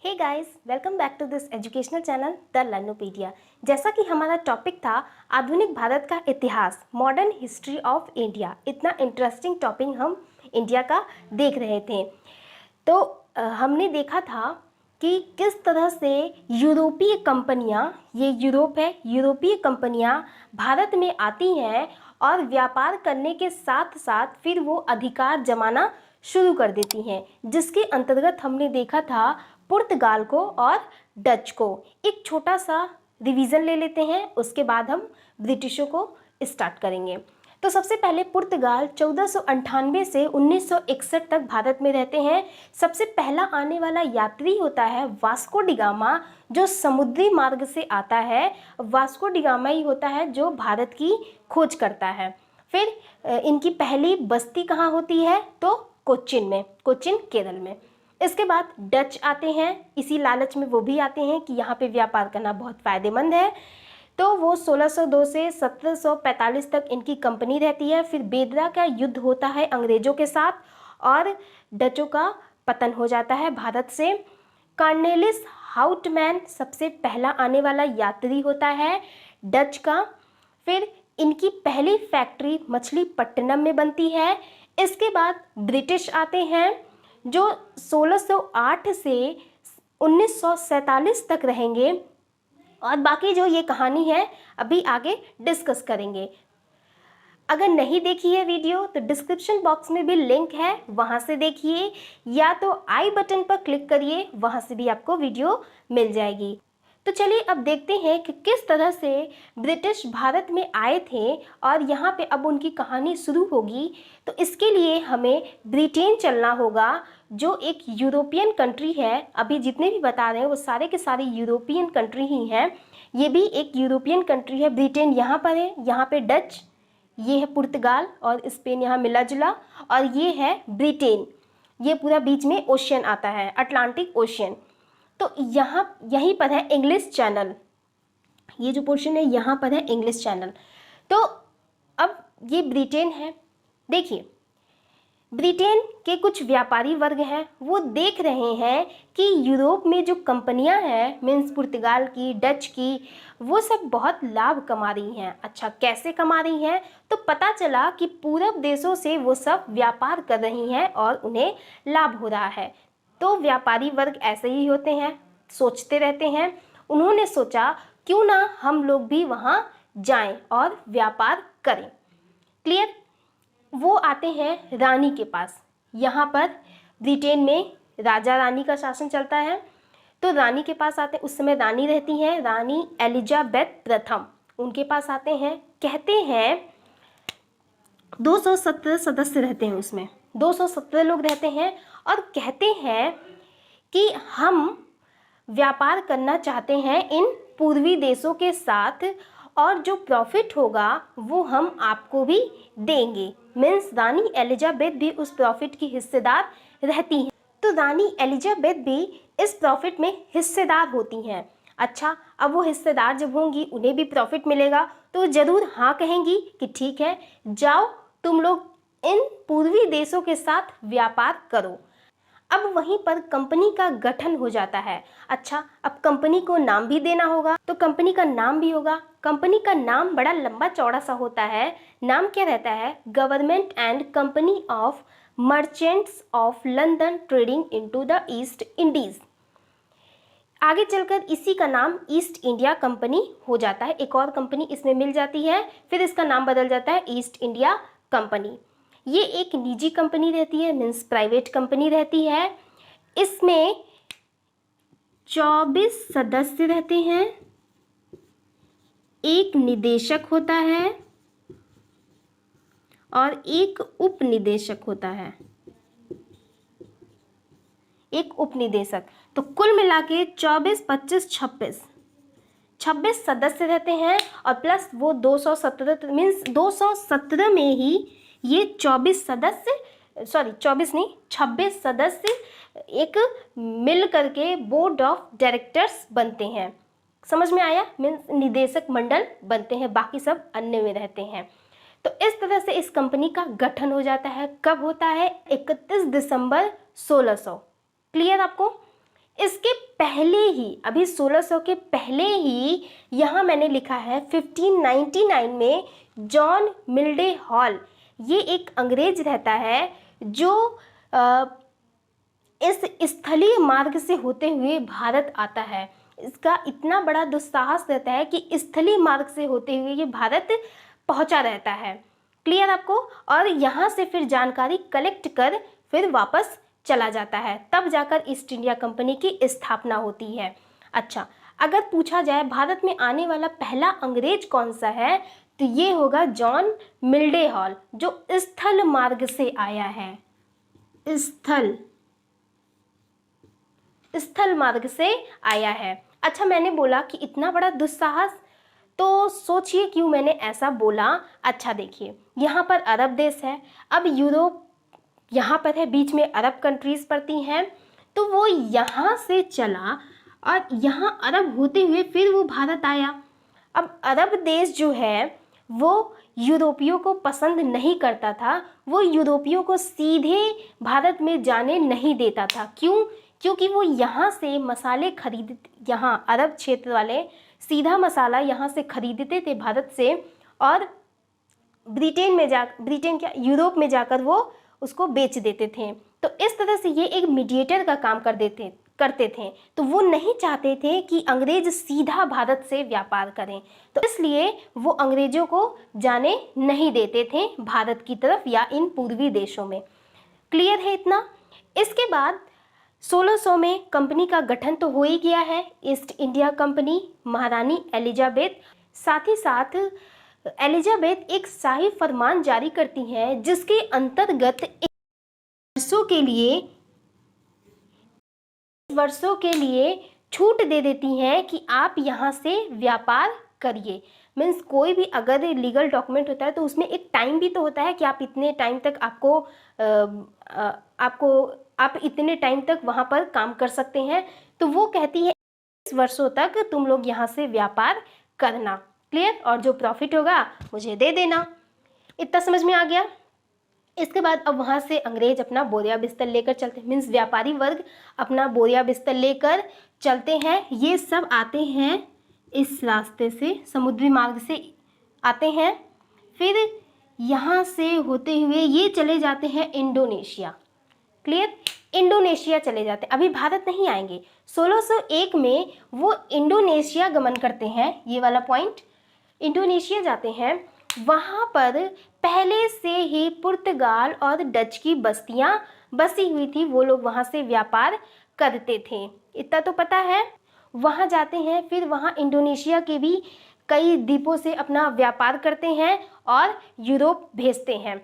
Hey guys, welcome back to this educational channel the Learnopedia. जैसा कि हमारा topic था आधुनिक भारत का इतिहास, मॉडर्न हिस्ट्री ऑफ इंडिया। इतना इंटरेस्टिंग टॉपिक हम इंडिया का देख रहे थे। तो हमने देखा था कि किस तरह से यूरोपीय कंपनियां, ये यूरोप है, यूरोपीय कंपनियां भारत में आती हैं और व्यापार करने के साथ साथ फिर वो अधिकार जमाना शुरू कर देती हैं, जिसके अंतर्गत हमने देखा था पुर्तगाल को और डच को। एक छोटा सा रिवीजन ले लेते हैं, उसके बाद हम ब्रिटिशों को स्टार्ट करेंगे। तो सबसे पहले पुर्तगाल 1498 से 1961 तक भारत में रहते हैं। सबसे पहला आने वाला यात्री होता है वास्को डी गामा, जो समुद्री मार्ग से आता है। वास्को डी गामा ही होता है जो भारत की खोज करता है। फिर इनकी पहली बस्ती कहाँ होती है? तो कोच्चिन में, कोच्चिन केरल में। इसके बाद डच आते हैं, इसी लालच में वो भी आते हैं कि यहाँ पे व्यापार करना बहुत फ़ायदेमंद है। तो वो 1602 से 1745 तक इनकी कंपनी रहती है। फिर बेदरा का युद्ध होता है अंग्रेज़ों के साथ और डचों का पतन हो जाता है भारत से। कार्नेलिस हाउटमैन सबसे पहला आने वाला यात्री होता है डच का। फिर इनकी पहली फैक्ट्री मछलीपट्टनम में बनती है। इसके बाद ब्रिटिश आते हैं जो 1608 से 1947 तक रहेंगे और बाकी जो ये कहानी है अभी आगे डिस्कस करेंगे। अगर नहीं देखी है वीडियो तो डिस्क्रिप्शन बॉक्स में भी लिंक है, वहाँ से देखिए, या तो आई बटन पर क्लिक करिए, वहाँ से भी आपको वीडियो मिल जाएगी। तो चलिए अब देखते हैं कि किस तरह से ब्रिटिश भारत में आए थे और यहाँ पे अब उनकी कहानी शुरू होगी। तो इसके लिए हमें ब्रिटेन चलना होगा, जो एक यूरोपियन कंट्री है। अभी जितने भी बता रहे हैं वो सारे के सारे यूरोपियन कंट्री ही हैं। ये भी एक यूरोपियन कंट्री है। ब्रिटेन यहाँ पर है, यहाँ पे डच, ये है पुर्तगाल और स्पेन यहाँ मिला जुला, और ये है ब्रिटेन। ये पूरा बीच में ओशियन आता है, अटलांटिक ओशियन। तो यहाँ यहीं पर है इंग्लिश चैनल, ये जो पोर्शन है यहाँ पर है इंग्लिश चैनल। तो अब ये ब्रिटेन है। देखिए, ब्रिटेन के कुछ व्यापारी वर्ग हैं, वो देख रहे हैं कि यूरोप में जो कंपनियां हैं, मीन्स पुर्तगाल की, डच की, वो सब बहुत लाभ कमा रही हैं। अच्छा, कैसे कमा रही हैं? तो पता चला कि पूरब देशों से वो सब व्यापार कर रही हैं और उन्हें लाभ हो रहा है। तो व्यापारी वर्ग ऐसे ही होते हैं, सोचते रहते हैं। उन्होंने सोचा क्यों ना हम लोग भी वहाँ जाएं और व्यापार करें। क्लियर? वो आते हैं रानी के पास। यहाँ पर ब्रिटेन में राजा रानी का शासन चलता है, तो रानी के पास आते हैं। उस समय रानी रहती हैं, रानी एलिजाबेथ प्रथम। उनके पास आते हैं, कहते हैं 217 सदस्य रहते हैं, उसमें 217 लोग रहते हैं और कहते हैं कि हम व्यापार करना चाहते हैं इन पूर्वी देशों के साथ और जो प्रॉफिट होगा वो हम आपको भी देंगे। मीन्स रानी एलिजाबेथ भी उस प्रॉफिट की हिस्सेदार रहती हैं। तो रानी एलिजाबेथ भी इस प्रॉफिट में हिस्सेदार होती हैं। अच्छा, अब वो हिस्सेदार जब होंगी, उन्हें भी प्रॉफिट मिलेगा, तो ज़रूर हाँ कहेंगी कि ठीक है, जाओ तुम लोग इन पूर्वी देशों के साथ व्यापार करो। अब वहीं पर कंपनी का गठन हो जाता है। अच्छा, अब कंपनी को नाम भी देना होगा, तो कंपनी का नाम भी होगा। कंपनी का नाम बड़ा लंबा चौड़ा सा होता है। नाम क्या रहता है? Government and company of merchants of London trading into the east Indies. आगे चलकर इसी का नाम ईस्ट इंडिया कंपनी हो जाता है। एक और कंपनी इसमें मिल जाती है, फिर इसका नाम बदल जाता है ईस्ट इंडिया कंपनी। ये एक निजी कंपनी रहती है, मीन्स प्राइवेट कंपनी रहती है। इसमें 24 सदस्य रहते हैं, एक निदेशक होता है और एक उपनिदेशक होता है, एक उपनिदेशक। तो कुल मिला के 24, 25, 26 सदस्य रहते हैं और प्लस वो 217, मीन्स 217 में ही ये 26 सदस्य एक मिल करके बोर्ड ऑफ डायरेक्टर्स बनते हैं। समझ में आया? मीन्स निदेशक मंडल बनते हैं, बाकी सब अन्य में रहते हैं। तो इस तरह से इस कंपनी का गठन हो जाता है। कब होता है? 31 दिसंबर 1600। क्लियर आपको? इसके पहले ही, अभी 1600 के पहले ही यहाँ मैंने लिखा है 1599 में जॉन मिल्डे हॉल, ये एक अंग्रेज रहता है जो इस स्थलीय मार्ग से होते हुए भारत आता है। इसका इतना बड़ा दुस्साहस रहता है कि स्थलीय मार्ग से होते हुए ये भारत पहुंचा रहता है। क्लियर आपको? और यहाँ से फिर जानकारी कलेक्ट कर फिर वापस चला जाता है, तब जाकर ईस्ट इंडिया कंपनी की स्थापना होती है। अच्छा, अगर पूछा जाए भारत में आने वाला पहला अंग्रेज कौन सा है, तो ये होगा जॉन मिल्डे हॉल, जो स्थल मार्ग से आया है। स्थल मार्ग से आया है। अच्छा, मैंने बोला कि इतना बड़ा दुस्साहस, तो सोचिए क्यों मैंने ऐसा बोला। अच्छा देखिए, यहाँ पर अरब देश है, अब यूरोप यहाँ पर है, बीच में अरब कंट्रीज पड़ती हैं, तो वो यहाँ से चला और यहाँ अरब होते हुए फिर वो भारत आया। अब अरब देश जो है वो यूरोपियों को पसंद नहीं करता था, वो यूरोपियों को सीधे भारत में जाने नहीं देता था। क्यों? क्योंकि वो यहाँ से मसाले खरीद, यहाँ अरब क्षेत्र वाले सीधा मसाला यहाँ से खरीदते थे भारत से, और ब्रिटेन क्या, यूरोप में जाकर वो उसको बेच देते थे। तो इस तरह से ये एक मीडिएटर का काम करते थे। तो वो नहीं चाहते थे कि अंग्रेज सीधा भारत से व्यापार करें, तो इसलिए वो अंग्रेजों को जाने नहीं देते थे भारत की तरफ या इन पूर्वी देशों में। क्लियर है इतना? इसके बाद 1600 में कंपनी का गठन तो हो ही गया है, ईस्ट इंडिया कंपनी, महारानी एलिजाबेथ। साथ ही साथ एलिजाबेथ एक शाही फरमान जारी करती हैं, जिसके अंतर्गत वर्षों के लिए छूट दे देती हैं कि आप यहाँ से व्यापार करिए। मीन्स कोई भी अगर लीगल डॉक्यूमेंट होता है तो उसमें एक टाइम भी तो होता है कि आप इतने टाइम तक आप इतने टाइम तक वहाँ पर काम कर सकते हैं। तो वो कहती है 20 वर्षों तक तुम लोग यहाँ से व्यापार करना। क्लियर? और जो प्रॉफिट होगा मुझे दे देना। इतना समझ में आ गया? इसके बाद अब वहाँ से अंग्रेज अपना बोरिया बिस्तर लेकर चलते हैं, मीन्स व्यापारी वर्ग अपना बोरिया बिस्तर लेकर चलते हैं। ये सब आते हैं इस रास्ते से, समुद्री मार्ग से आते हैं, फिर यहाँ से होते हुए ये चले जाते हैं इंडोनेशिया। क्लियर? इंडोनेशिया चले जाते हैं, अभी भारत नहीं आएंगे। 1601 में वो इंडोनेशिया गमन करते हैं, ये वाला पॉइंट, इंडोनेशिया जाते हैं। वहाँ पर पहले से ही पुर्तगाल और डच की बस्तियाँ बसी हुई थी, वो लोग वहाँ से व्यापार करते थे, इतना तो पता है। वहाँ जाते हैं, फिर वहाँ इंडोनेशिया के भी कई द्वीपों से अपना व्यापार करते हैं और यूरोप भेजते हैं।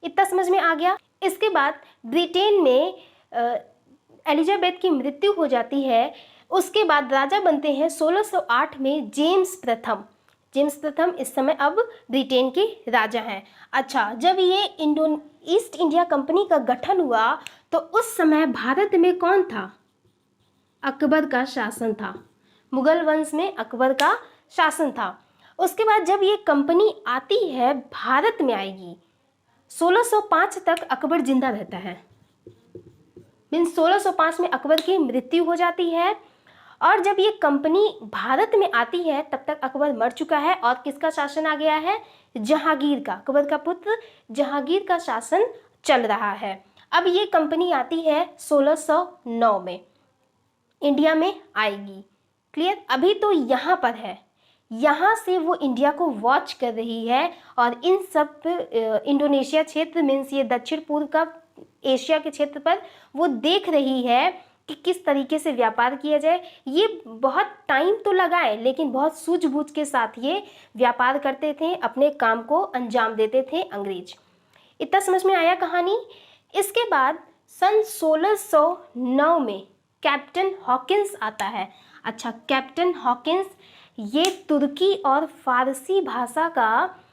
इतना समझ में आ गया? इसके बाद ब्रिटेन में एलिजाबेथ की मृत्यु हो जाती है। उसके बाद राजा बनते हैं 1608 में जेम्स प्रथम। जेम्स प्रथम इस समय अब ब्रिटेन के राजा हैं। अच्छा, जब ये ईस्ट इंडिया कंपनी का गठन हुआ तो उस समय भारत में कौन था? अकबर का शासन था, मुगल वंश में अकबर का शासन था। उसके बाद जब ये कंपनी आती है, भारत में आएगी, 1605 तक अकबर जिंदा रहता है। मीन्स 1605 में अकबर की मृत्यु हो जाती है, और जब ये कंपनी भारत में आती है तब तक अकबर मर चुका है और किसका शासन आ गया है? जहांगीर का, अकबर का पुत्र जहांगीर का शासन चल रहा है। अब ये कंपनी आती है 1609 में, इंडिया में आएगी। क्लियर? अभी तो यहाँ पर है, यहाँ से वो इंडिया को वॉच कर रही है और इन सब इंडोनेशिया क्षेत्र, मीन्स ये दक्षिण पूर्व का एशिया के क्षेत्र पर वो देख रही है कि किस तरीके से व्यापार किया जाए। ये बहुत टाइम तो लगाए, लेकिन बहुत सूझबूझ के साथ ये व्यापार करते थे, अपने काम को अंजाम देते थे अंग्रेज। इतना समझ में आया कहानी? इसके बाद सन 1609 में कैप्टन हॉकिंस आता है। अच्छा, कैप्टन हॉकिंस ये तुर्की और फारसी भाषा का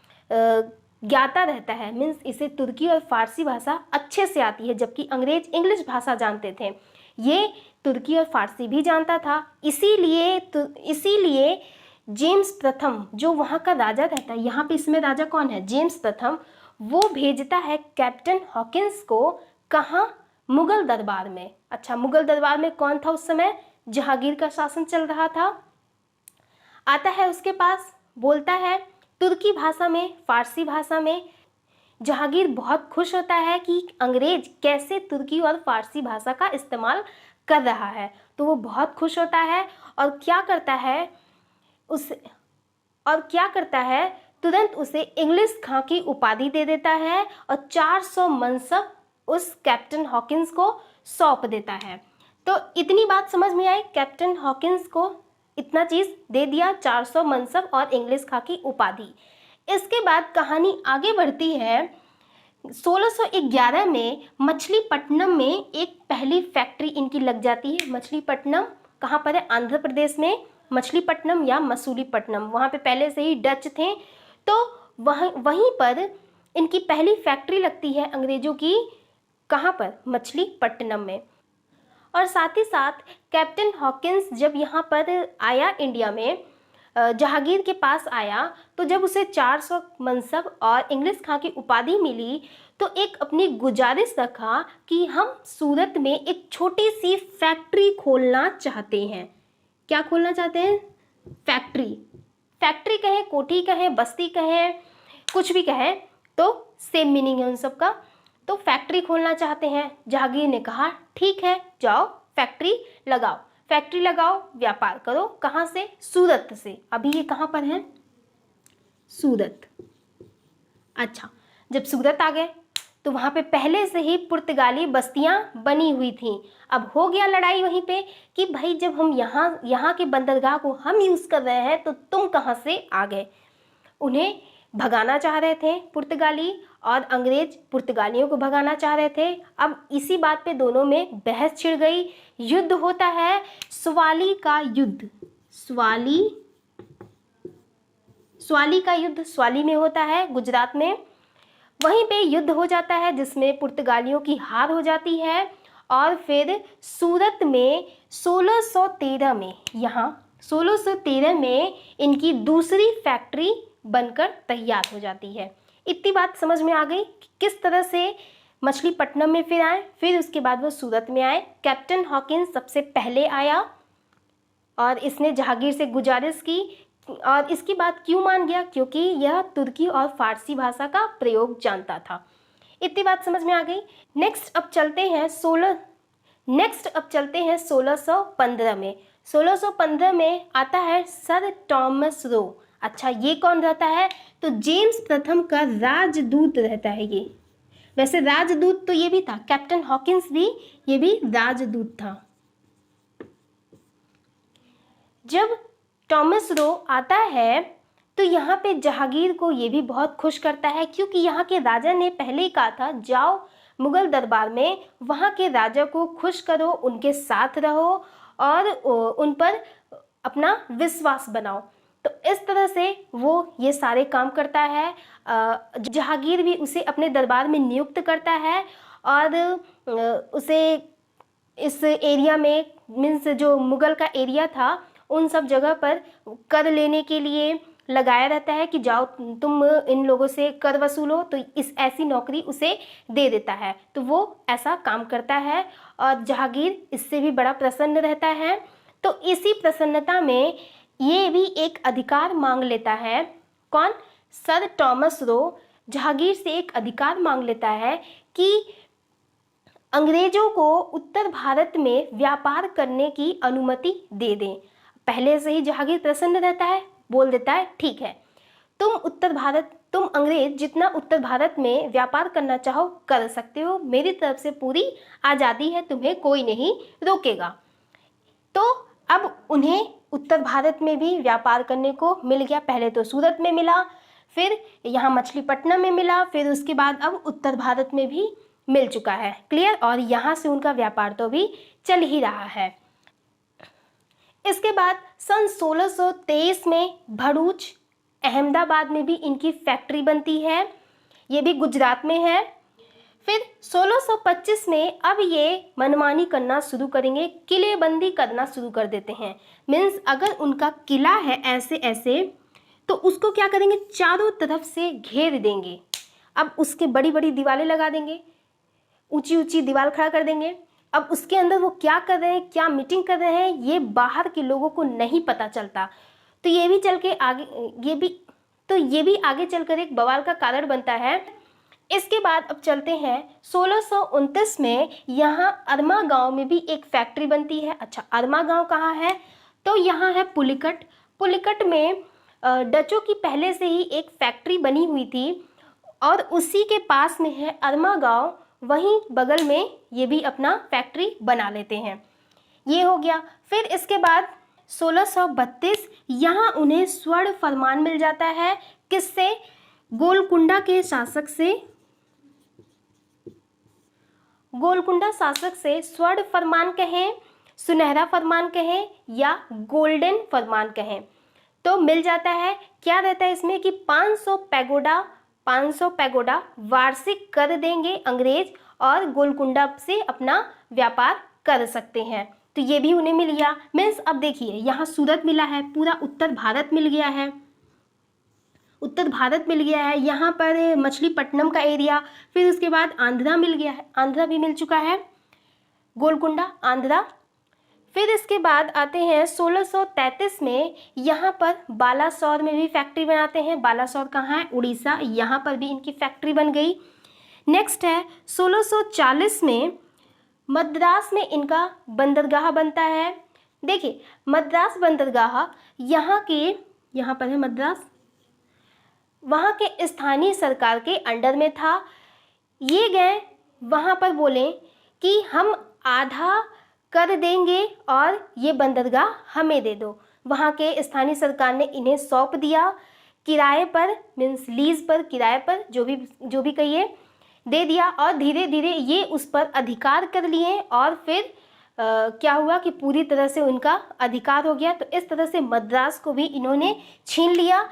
ज्ञाता रहता है, मीन्स इसे तुर्की और फारसी भाषा अच्छे से आती है, जबकि अंग्रेज इंग्लिश भाषा जानते थे, ये तुर्की और फारसी भी जानता था। इसीलिए जेम्स प्रथम जो वहाँ का राजा रहता है, यहाँ पे इसमें राजा कौन है? जेम्स प्रथम, वो भेजता है कैप्टन हॉकिंस को। कहाँ? मुगल दरबार में। अच्छा, मुगल दरबार में कौन था उस समय? जहांगीर का शासन चल रहा था। आता है उसके पास, बोलता है तुर्की भाषा में, फारसी भाषा में। जहांगीर बहुत खुश होता है कि अंग्रेज कैसे तुर्की और फारसी भाषा का इस्तेमाल कर रहा है, तो वो बहुत खुश होता है और क्या करता है तुरंत उसे इंग्लिश खां की उपाधि दे देता है और 400 मनसब उस कैप्टन हॉकिंस को सौंप देता है। तो इतनी बात समझ में आई, कैप्टन हॉकिंस को इतना चीज़ दे दिया, 400 मनसब और इंग्लिश खां की उपाधि। इसके बाद कहानी आगे बढ़ती है। 1611 में मछलीपट्टनम में एक पहली फैक्ट्री इनकी लग जाती है। मछलीपट्टनम कहाँ पर है? आंध्र प्रदेश में मछलीपट्टनम या मसूलीपट्टनम, वहाँ पे पहले से ही डच थे, तो वहीं पर इनकी पहली फैक्ट्री लगती है अंग्रेजों की। कहाँ पर? मछलीपट्टनम में। और साथ ही साथ कैप्टन हॉकिंस जब यहाँ पर आया इंडिया में, जहांगीर के पास आया, तो जब उसे 400 मनसब और इंग्लिश खां की उपाधि मिली तो एक अपनी गुजारिश रखा कि हम सूरत में एक छोटी सी फैक्ट्री खोलना चाहते हैं। क्या खोलना चाहते हैं? फैक्ट्री कहें, कोठी कहें, बस्ती कहें, कुछ भी कहें, तो सेम मीनिंग है उन सब का। तो फैक्ट्री खोलना चाहते हैं। जहांगीर ने कहा ठीक है, जाओ फैक्ट्री लगाओ, व्यापार करो। कहाँ से? सूरत से। अभी ये कहाँ पर है? सूरत। अच्छा, जब सूरत आ गए तो वहाँ पे पहले से ही पुर्तगाली बस्तियाँ बनी हुई थीं। अब हो गया लड़ाई वहीं पे कि भाई जब हम यहाँ के बंदरगाह को हम यूज़ कर रहे हैं तो तुम कहाँ से आ गए। उन्हें भगाना चाह रहे थे पुर्तगाली और अंग्रेज पुर्तगालियों को भगाना चाह रहे थे। अब इसी बात पे दोनों में बहस छिड़ गई, युद्ध होता है, स्वाली का युद्ध। स्वाली का युद्ध स्वाली में होता है, गुजरात में। वहीं पे युद्ध हो जाता है जिसमें पुर्तगालियों की हार हो जाती है और फिर सूरत में 1613 में इनकी दूसरी फैक्ट्री बनकर तैयार हो जाती है। इतनी बात समझ में आ गई कि किस तरह से मछलीपट्टनम में फिर आए, फिर उसके बाद वो सूरत में आए। कैप्टन हॉकिंस सबसे पहले आया और इसने जहांगीर से गुजारिश की और इसकी बात क्यों मान गया? क्योंकि यह तुर्की और फारसी भाषा का प्रयोग जानता था। इतनी बात समझ में आ गई। नेक्स्ट अब चलते हैं 1615 में। 1615 में आता है सर टॉमस रो। अच्छा, ये कौन रहता है? तो जेम्स प्रथम का राजदूत रहता है ये। वैसे राजदूत तो ये भी था, कैप्टन हॉकिंस भी, ये भी राजदूत था। जब टॉमस रो आता है तो यहाँ पे जहांगीर को ये भी बहुत खुश करता है, क्योंकि यहाँ के राजा ने पहले ही कहा था जाओ मुगल दरबार में, वहाँ के राजा को खुश करो, उनके साथ रहो और उन पर अपना विश्वास बनाओ। तो इस तरह से वो ये सारे काम करता है। जहांगीर भी उसे अपने दरबार में नियुक्त करता है और उसे इस एरिया में, मीन्स जो मुगल का एरिया था, उन सब जगह पर कर लेने के लिए लगाया रहता है कि जाओ तुम इन लोगों से कर वसूलो। तो इस ऐसी नौकरी उसे दे देता है, तो वो ऐसा काम करता है और जहांगीर इससे भी बड़ा प्रसन्न रहता है। तो इसी प्रसन्नता में ये भी एक अधिकार मांग लेता है। कौन? सर टॉमस रो जहांगीर से एक अधिकार मांग लेता है कि अंग्रेजों को उत्तर भारत में व्यापार करने की अनुमति दे दें। पहले से ही जहांगीर प्रसन्न रहता है, बोल देता है ठीक है, तुम अंग्रेज जितना उत्तर भारत में व्यापार करना चाहो कर सकते हो, मेरी तरफ से पूरी आज़ादी है, तुम्हें कोई नहीं रोकेगा। तो अब उन्हें उत्तर भारत में भी व्यापार करने को मिल गया। पहले तो सूरत में मिला, फिर यहाँ मछलीपट्टनम में मिला, फिर उसके बाद अब उत्तर भारत में भी मिल चुका है। क्लियर? और यहाँ से उनका व्यापार तो भी चल ही रहा है। इसके बाद सन 1623 में भरूच, अहमदाबाद में भी इनकी फैक्ट्री बनती है, ये भी गुजरात में है। फिर 1625 में अब ये मनमानी करना शुरू करेंगे, किलेबंदी करना शुरू कर देते हैं। मीन्स अगर उनका किला है ऐसे ऐसे, तो उसको क्या करेंगे, चारों तरफ से घेर देंगे। अब उसके बड़ी बड़ी दीवारें लगा देंगे, ऊंची ऊंची दीवार खड़ा कर देंगे। अब उसके अंदर वो क्या कर रहे हैं, क्या मीटिंग कर रहे हैं, ये बाहर के लोगों को नहीं पता चलता। तो ये भी चल के आगे ये भी आगे चलकर एक बवाल का कारण बनता है। इसके बाद अब चलते हैं 1629 में यहाँ अरमा गांव में भी एक फैक्ट्री बनती है। अच्छा, अरमा गांव कहाँ है? तो यहाँ है पुलिकट। पुलिकट में डचों की पहले से ही एक फैक्ट्री बनी हुई थी और उसी के पास में है अरमा गांव, वहीं बगल में ये भी अपना फैक्ट्री बना लेते हैं। ये हो गया। फिर इसके बाद 1632 यहाँ उन्हें स्वर्ण फरमान मिल जाता है। किससे? गोलकुंडा के शासक से। गोलकुंडा शासक से स्वर्ण फरमान कहें, सुनहरा फरमान कहें या गोल्डन फरमान कहें, तो मिल जाता है। क्या रहता है इसमें कि 500 पैगोडा वार्षिक कर देंगे अंग्रेज और गोलकुंडा से अपना व्यापार कर सकते हैं। तो ये भी उन्हें मिल गया। मीन्स अब देखिए, यहाँ सूरत मिला है, पूरा उत्तर भारत मिल गया है, उत्तर भारत मिल गया है, यहाँ पर मछलीपट्टनम का एरिया, फिर उसके बाद आंध्रा मिल गया है, आंध्रा भी मिल चुका है, गोलकुंडा आंध्रा। फिर इसके बाद आते हैं 1633 में, यहाँ पर बालासोर में भी फैक्ट्री बनाते हैं। बालासोर कहाँ है? उड़ीसा। यहाँ पर भी इनकी फैक्ट्री बन गई। नेक्स्ट है 1640 में मद्रास में इनका बंदरगाह बनता है। देखिए, मद्रास बंदरगाह यहाँ पर है मद्रास, वहाँ के स्थानीय सरकार के अंडर में था। ये गए वहाँ पर बोले कि हम आधा कर देंगे और ये बंदरगाह हमें दे दो। वहाँ के स्थानीय सरकार ने इन्हें सौंप दिया किराए पर, मीन्स लीज पर, किराए पर, जो भी कहिए, दे दिया। और धीरे धीरे ये उस पर अधिकार कर लिए और फिर क्या हुआ कि पूरी तरह से उनका अधिकार हो गया। तो इस तरह से मद्रास को भी इन्होंने छीन लिया।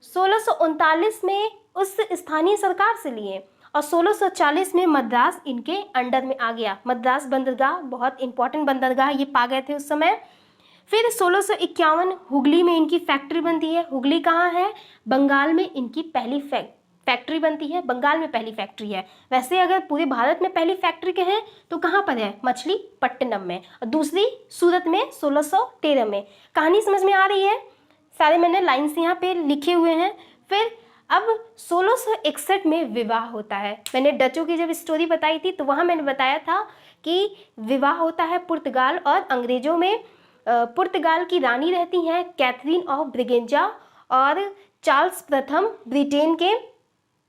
1639 में उस स्थानीय सरकार से लिए और 1640 में मद्रास इनके अंडर में आ गया। मद्रास बंदरगाह बहुत इंपॉर्टेंट बंदरगाह ये पा गए थे उस समय। फिर 1651 हुगली में इनकी फैक्ट्री बनती है। हुगली कहाँ है? बंगाल में इनकी पहली फैक्ट्री बनती है। बंगाल में पहली फैक्ट्री है। वैसे अगर पूरे भारत में पहली फैक्ट्री कहें तो कहाँ पर है? मछलीपट्टनम में, और दूसरी सूरत में 1613 में। कहानी समझ में आ रही है? सारे मैंने लाइन्स यहाँ पे लिखे हुए हैं। फिर अब 1661 में विवाह होता है। मैंने डचों की जब स्टोरी बताई थी तो वहाँ मैंने बताया था कि विवाह होता है पुर्तगाल और अंग्रेजों में। पुर्तगाल की रानी रहती हैं कैथरीन ऑफ ब्रिगेंजा और चार्ल्स प्रथम ब्रिटेन के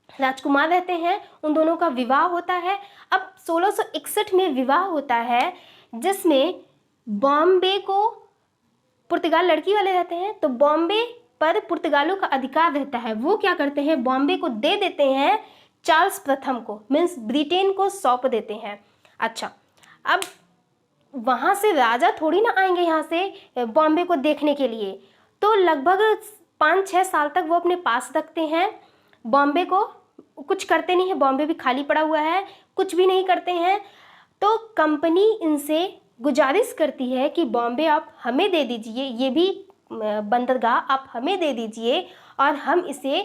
राजकुमार रहते हैं। उन दोनों का विवाह होता है। अब 1661 में विवाह होता है जिसमें बॉम्बे को, पुर्तगाल लड़की वाले रहते हैं तो बॉम्बे पर पुर्तगालों का अधिकार रहता है। वो क्या करते हैं? बॉम्बे को दे देते हैं चार्ल्स प्रथम को, मीन्स ब्रिटेन को सौंप देते हैं। अच्छा, अब वहाँ से राजा थोड़ी ना आएंगे यहाँ से बॉम्बे को देखने के लिए, तो लगभग 5-6 साल तक वो अपने पास रखते हैं बॉम्बे को। कुछ करते नहीं है, बॉम्बे भी खाली पड़ा हुआ है, कुछ भी नहीं करते हैं। तो कंपनी इनसे गुजारिश करती है कि बॉम्बे आप हमें दे दीजिए, ये भी बंदरगाह आप हमें दे दीजिए और हम इसे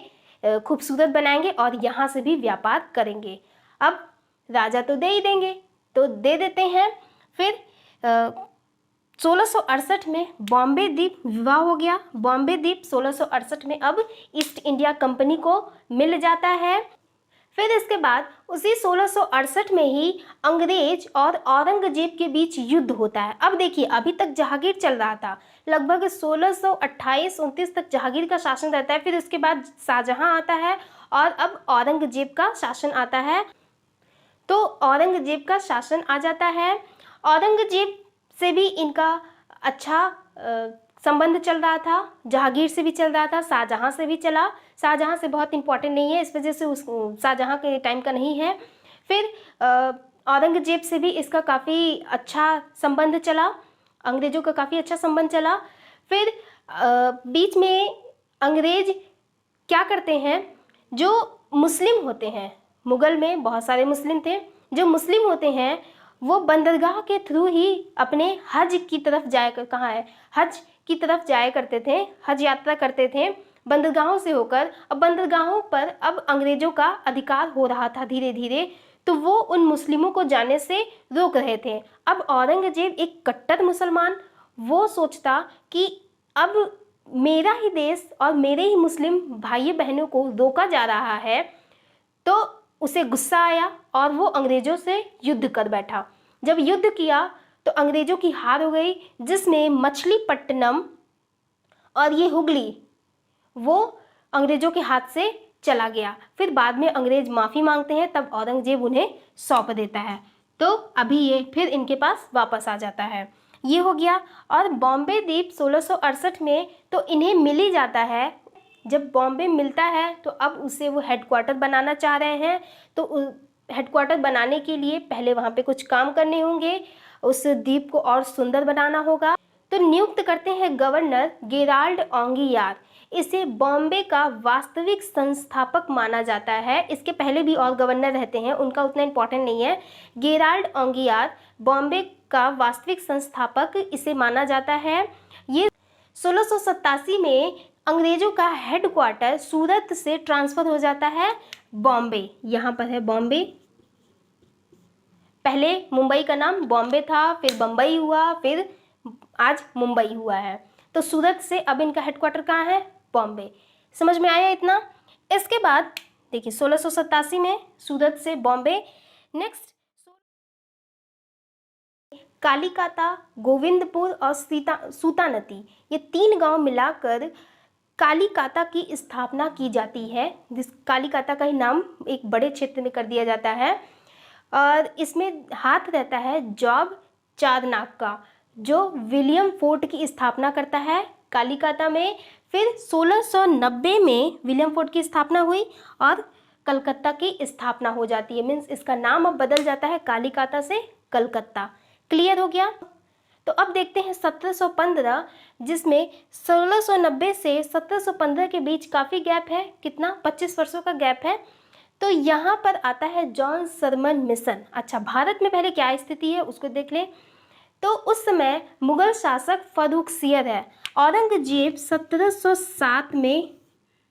खूबसूरत बनाएंगे और यहाँ से भी व्यापार करेंगे। अब राजा तो दे ही देंगे, तो दे देते हैं। फिर 1668 में बॉम्बे द्वीप विवाह हो गया। बॉम्बे द्वीप 1668 में अब ईस्ट इंडिया कंपनी को मिल जाता है। फिर इसके बाद उसी 1668 में ही अंग्रेज और औरंगजेब के बीच युद्ध होता है। अब देखिए, अभी तक जहांगीर चल रहा था, लगभग 1628-29 तक जहांगीर का शासन रहता है। फिर उसके बाद शाहजहां आता है और अब औरंगजेब का शासन आता है। तो औरंगजेब का शासन आ जाता है। औरंगजेब से भी इनका अच्छा संबंध चल रहा था, जहांगीर से भी चल रहा था, शाहजहां से भी चला। शाहजहां से बहुत इंपॉर्टेंट नहीं है, इस वजह से उस शाहजहां के टाइम का नहीं है। फिर औरंगजेब से भी इसका काफ़ी अच्छा संबंध चला, अंग्रेज़ों का काफ़ी अच्छा संबंध चला। फिर बीच में अंग्रेज क्या करते हैं, जो मुस्लिम होते हैं, मुग़ल में बहुत सारे मुस्लिम थे, जो मुस्लिम होते हैं वो बंदरगाह के थ्रू ही अपने हज की तरफ जाया कहाँ है, हज की तरफ जाया करते थे, हज यात्रा करते थे बंदरगाहों से होकर। अब बंदरगाहों पर अब अंग्रेज़ों का अधिकार हो रहा था धीरे धीरे, तो वो उन मुस्लिमों को जाने से रोक रहे थे। अब औरंगजेब एक कट्टर मुसलमान, वो सोचता कि अब मेरा ही देश और मेरे ही मुस्लिम भाई बहनों को रोका जा रहा है, तो उसे गुस्सा आया और वो अंग्रेजों से युद्ध कर बैठा। जब युद्ध किया तो अंग्रेजों की हार हो गई, जिसमें मछलीपट्टनम और ये हुगली वो अंग्रेजों के हाथ से चला गया। फिर बाद में अंग्रेज माफ़ी मांगते हैं, तब औरंगजेब उन्हें सौंप देता है। तो अभी ये फिर इनके पास वापस आ जाता है। ये हो गया। और बॉम्बे द्वीप 1668 में तो इन्हें मिल ही जाता है। जब बॉम्बे मिलता है तो अब उसे वो हेडक्वार्टर बनाना चाह रहे हैं। तो हेडक्वार्टर बनाने के लिए पहले वहाँ पे कुछ काम करने होंगे, उस द्वीप को और सुंदर बनाना होगा। तो नियुक्त करते हैं गवर्नर गेराल्ड ऑंगियार। इसे बॉम्बे का वास्तविक संस्थापक माना जाता है। इसके पहले भी और गवर्नर रहते हैं, उनका उतना इम्पोर्टेंट नहीं है। गेराल्ड ऑंगियार बॉम्बे का वास्तविक संस्थापक इसे माना जाता है। ये 1687 में अंग्रेजों का हेडक्वार्टर सूरत से ट्रांसफ़र हो जाता है बॉम्बे। यहाँ पर है बॉम्बे। पहले मुंबई का नाम बॉम्बे था, फिर बम्बई हुआ, फिर आज मुंबई हुआ है। तो सूरत से अब इनका हेडक्वार्टर कहाँ है? बॉम्बे। समझ में आया इतना? इसके बाद देखिए 1687 में सूरत से बॉम्बे। नेक्स्ट कालीकाता, गोविंदपुर और सूतानती, ये 3 गांव मिलाकर कालीकाता की स्थापना की जाती है। जिस कालीकाता का ही नाम एक बड़े क्षेत्र में कर दिया जाता है। और इसमें हाथ रहता है जॉब चारनाक का, जो विलियम फोर्ट की स्थापना करता है कालीकाता में। फिर 1690 में विलियम फोर्ट की स्थापना हुई और कलकत्ता की स्थापना हो जाती है। मीन्स इसका नाम अब बदल जाता है कालीकाता से कलकत्ता। क्लियर हो गया? तो अब देखते हैं 1715, जिसमें 1690 से 1715 के बीच काफ़ी गैप है। कितना? 25 वर्षों का गैप है। तो यहाँ पर आता है जॉन सरमन मिशन। अच्छा, भारत में पहले क्या स्थिति है उसको देख लें। तो उस समय मुगल शासक फर्रुखसियर है। औरंगजेब 1707 में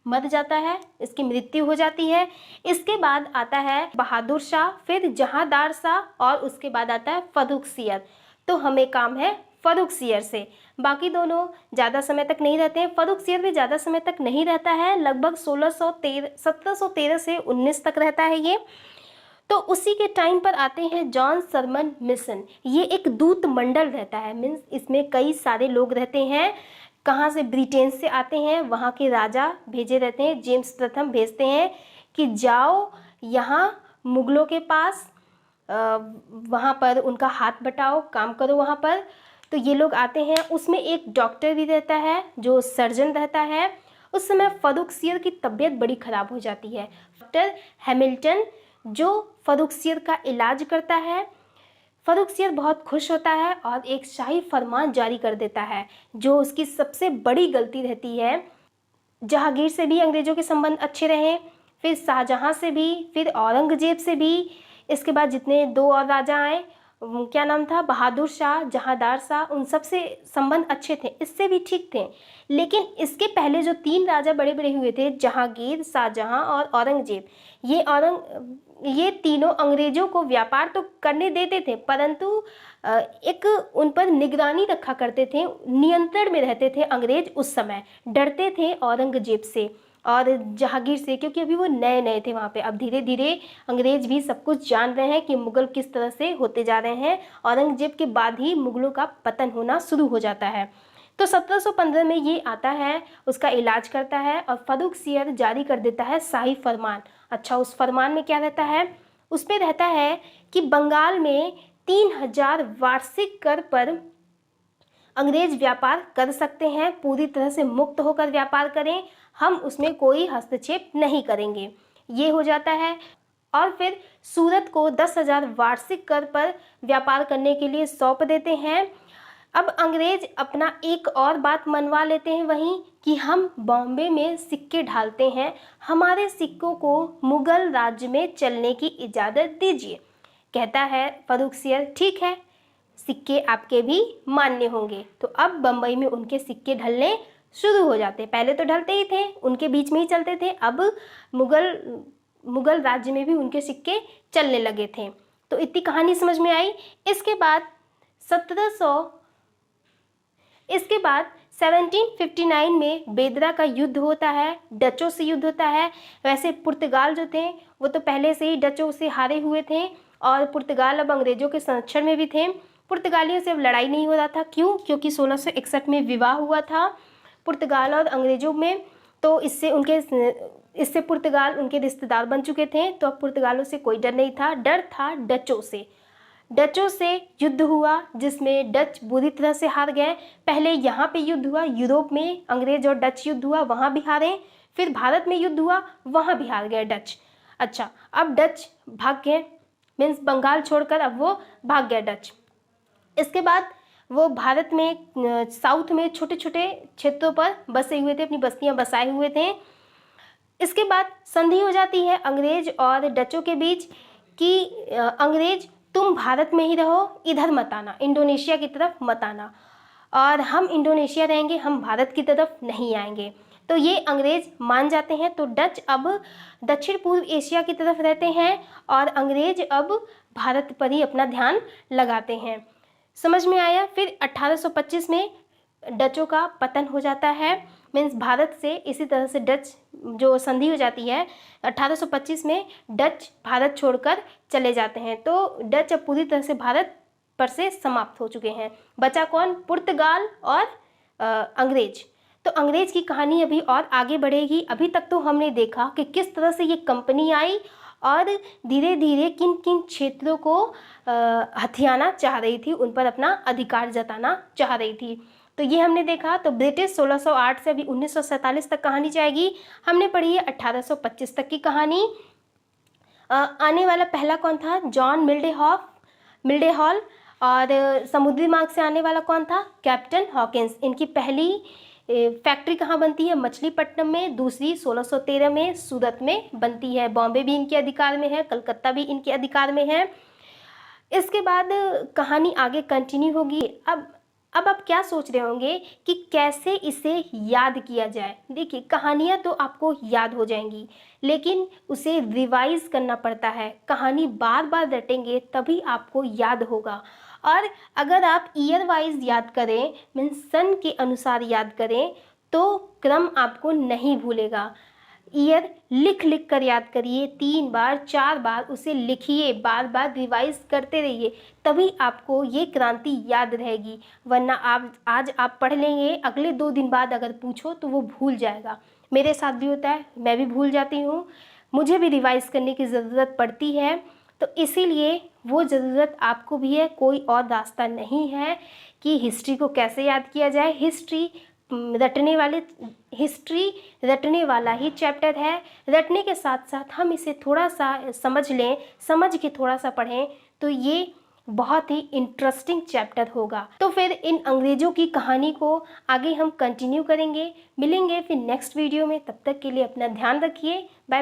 मर जाता है, इसकी मृत्यु हो जाती है। इसके बाद आता है बहादुर शाह, फिर जहांदार शाह और उसके बाद आता है फर्रुखसियर। तो हमें काम है फर्रुखसियर से। बाकी दोनों ज़्यादा समय तक नहीं रहते हैं। फर्रुखसियर भी ज़्यादा समय तक नहीं रहता है, लगभग 1713 से 19 तक रहता है ये। तो उसी के टाइम पर आते हैं जॉन सरमन मिशन। ये एक दूत मंडल रहता है। मीन्स इसमें कई सारे लोग रहते हैं। कहाँ से? ब्रिटेन से आते हैं, वहाँ के राजा भेजे रहते हैं। जेम्स प्रथम भेजते हैं कि जाओ यहाँ मुगलों के पास, वहाँ पर उनका हाथ बटाओ, काम करो वहाँ पर। तो ये लोग आते हैं। उसमें एक डॉक्टर भी रहता है जो सर्जन रहता है। उस समय फर्रुखसियर की तबीयत बड़ी ख़राब हो जाती है। डॉक्टर हैमिल्टन जो फर्रुखसियर का इलाज करता है। फर्रुखसियर बहुत खुश होता है और एक शाही फरमान जारी कर देता है, जो उसकी सबसे बड़ी गलती रहती है। जहांगीर से भी अंग्रेज़ों के संबंध अच्छे रहे, फिर शाहजहां से भी, फिर औरंगजेब से भी। इसके बाद जितने 2 और राजा आए, क्या नाम था, बहादुर शाह, जहांदार शाह, उन सब से संबंध अच्छे थे, इससे भी ठीक थे। लेकिन इसके पहले जो 3 राजा बड़े बड़े हुए थे, जहांगीर, शाहजहां और औरंगजेब, ये तीनों अंग्रेज़ों को व्यापार तो करने देते थे, परंतु एक उन पर निगरानी रखा करते थे, नियंत्रण में रहते थे। अंग्रेज उस समय डरते थे औरंगजेब से और जहांगीर से, क्योंकि अभी वो नए नए थे वहाँ पे। अब धीरे धीरे अंग्रेज भी सब कुछ जान रहे हैं कि मुग़ल किस तरह से होते जा रहे हैं। औरंगजेब के बाद ही मुग़लों का पतन होना शुरू हो जाता है। तो 1715 में ये आता है, उसका इलाज करता है और फर्रुखसियर जारी कर देता है शाही फरमान। अच्छा, उस फरमान में क्या रहता है? उस पर रहता है कि बंगाल में 3000 वार्षिक कर पर अंग्रेज व्यापार कर सकते हैं, पूरी तरह से मुक्त होकर व्यापार करें, हम उसमें कोई हस्तक्षेप नहीं करेंगे। ये हो जाता है। और फिर सूरत को 10,000 वार्षिक कर पर व्यापार करने के लिए सौंप देते हैं। अब अंग्रेज अपना एक और बात मनवा लेते हैं वहीं, कि हम बॉम्बे में सिक्के ढालते हैं, हमारे सिक्कों को मुग़ल राज्य में चलने की इजाज़त दीजिए। कहता है फर्रुखसियर, ठीक है, सिक्के आपके भी मान्य होंगे। तो अब बम्बई में उनके सिक्के ढलने शुरू हो जाते। पहले तो ढलते ही थे, उनके बीच में ही चलते थे। अब मुग़ल मुगल राज्य में भी उनके सिक्के चलने लगे थे। तो इतनी कहानी समझ में आई। इसके बाद 1759 में बेदरा का युद्ध होता है, डचों से युद्ध होता है। वैसे पुर्तगाल जो थे वो तो पहले से ही डचों से हारे हुए थे और पुर्तगाल अब अंग्रेजों के संरक्षण में भी थे। पुर्तगालियों से अब लड़ाई नहीं हो रहा था। क्यों? क्योंकि 1661 में विवाह हुआ था पुर्तगाल और अंग्रेजों में, तो इससे पुर्तगाल उनके रिश्तेदार बन चुके थे। तो अब पुर्तगालों से कोई डर नहीं था, डर था डचों से। डचों से युद्ध हुआ जिसमें डच बुरी तरह से हार गए। पहले यहाँ पे युद्ध हुआ, यूरोप में अंग्रेज और डच युद्ध हुआ, वहाँ भी हारे। फिर भारत में युद्ध हुआ, वहाँ भी हार गए डच। अच्छा, अब डच भाग गए, मीन्स बंगाल छोड़कर अब वो भाग गए डच। इसके बाद वो भारत में साउथ में छोटे छोटे क्षेत्रों पर बसे हुए थे, अपनी बस्तियां बसाए हुए थे। इसके बाद संधि हो जाती है अंग्रेज और डचों के बीच कि अंग्रेज तुम भारत में ही रहो, इधर मत आना, इंडोनेशिया की तरफ मत आना, और हम इंडोनेशिया रहेंगे, हम भारत की तरफ नहीं आएंगे। तो ये अंग्रेज मान जाते हैं। तो डच अब दक्षिण पूर्व एशिया की तरफ रहते हैं और अंग्रेज अब भारत पर ही अपना ध्यान लगाते हैं। समझ में आया? फिर 1825 में डचों का पतन हो जाता है, मीन्स भारत से इसी तरह से डच जो संधि हो जाती है 1825 में, डच भारत छोड़कर चले जाते हैं। तो डच अब पूरी तरह से भारत पर से समाप्त हो चुके हैं। बचा कौन? पुर्तगाल और अंग्रेज। तो अंग्रेज की कहानी अभी और आगे बढ़ेगी। अभी तक तो हमने देखा कि किस तरह से ये कंपनी आई और धीरे धीरे किन किन क्षेत्रों को हथियाना चाह रही थी, उन पर अपना अधिकार जताना चाह रही थी। तो ये हमने देखा। तो ब्रिटिश 1608 से अभी 1947 तक कहानी जाएगी। हमने पढ़ी है 1825 तक की कहानी। आने वाला पहला कौन था? John Mildenhall. और समुद्री मार्ग से आने वाला कौन था? Captain Hawkins. इनकी पहली फैक्ट्री कहाँ बनती है? मछलीपट्टनम में। दूसरी 1613 में सूरत में बनती है। बॉम्बे भी इनके अधिकार में है, कलकत्ता भी इनके अधिकार में है। इसके बाद कहानी आगे कंटिन्यू होगी। अब आप क्या सोच रहे होंगे कि कैसे इसे याद किया जाए। देखिए, कहानियाँ तो आपको याद हो जाएंगी, लेकिन उसे रिवाइज करना पड़ता है। कहानी बार बार रटेंगे तभी आपको याद होगा। और अगर आप ईयर वाइज याद करें, मीन्स सन के अनुसार याद करें, तो क्रम आपको नहीं भूलेगा। ईयर लिख कर याद करिए, 3 बार 4 बार उसे लिखिए, बार बार रिवाइज करते रहिए, तभी आपको ये क्रांति याद रहेगी। वरना आज आप पढ़ लेंगे, अगले 2 दिन बाद अगर पूछो तो वो भूल जाएगा। मेरे साथ भी होता है, मैं भी भूल जाती हूँ, मुझे भी रिवाइज करने की ज़रूरत पड़ती है। तो इसीलिए वो ज़रूरत आपको भी है। कोई और रास्ता नहीं है कि हिस्ट्री को कैसे याद किया जाए। हिस्ट्री रटने वाला ही चैप्टर है। रटने के साथ साथ हम इसे थोड़ा सा समझ लें, समझ के थोड़ा सा पढ़ें, तो ये बहुत ही इंटरेस्टिंग चैप्टर होगा। तो फिर इन अंग्रेज़ों की कहानी को आगे हम कंटिन्यू करेंगे। मिलेंगे फिर नेक्स्ट वीडियो में। तब तक के लिए अपना ध्यान रखिए। बाय।